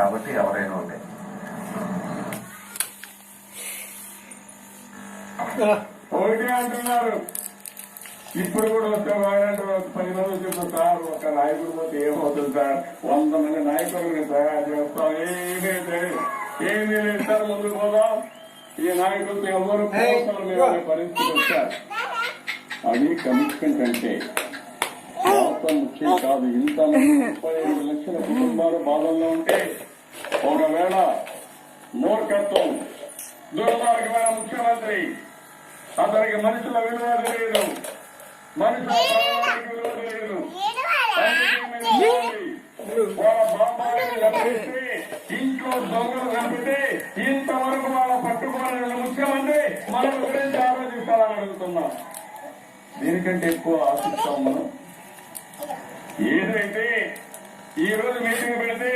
కాబట్టి ఎవరైనా ఉండే ఒకటి అంటున్నారు. ఇప్పుడు కూడా వస్తే వాడంటే 10 రోజులు చెప్తారు సార్, ఒక నాయకుడు పోతే ఏమవుతుంది సార్, 100 మంది నాయకులను తయారు చేస్తాం, ఏమీ లేదు సార్, ముందుకు పోదాం, ఈ నాయకులతో ఎవరు పోతారు పరిస్థితి వచ్చారు. అది కమిట్మెంట్ అంటే రాష్ట్రం ముఖ్యం కాదు. ఇంత 35 లక్షల కుటుంబాలు బాధల్లో ఉంటే ఒకవేళ మూర్ఖత్వం దుర్మార్గమైన ముఖ్యమంత్రి, అతనికి మనుషుల విలువ తెలియదు, మనుషుల ప్రాణానికి విలువ తెలియదు, వాళ్ళ బాబాయిని రప్పిస్తే ఇంట్లో దొంగలు చంపితే ఇంతవరకు వాళ్ళ పట్టుకోవాలని ముఖ్యమంత్రి మన గురించి ఆలోచిస్తారని అడుగుతున్నాం. దీనికంటే ఎక్కువ ఆశిస్తాం మనం. ఏదైతే ఈ రోజు మీటింగ్ పెడితే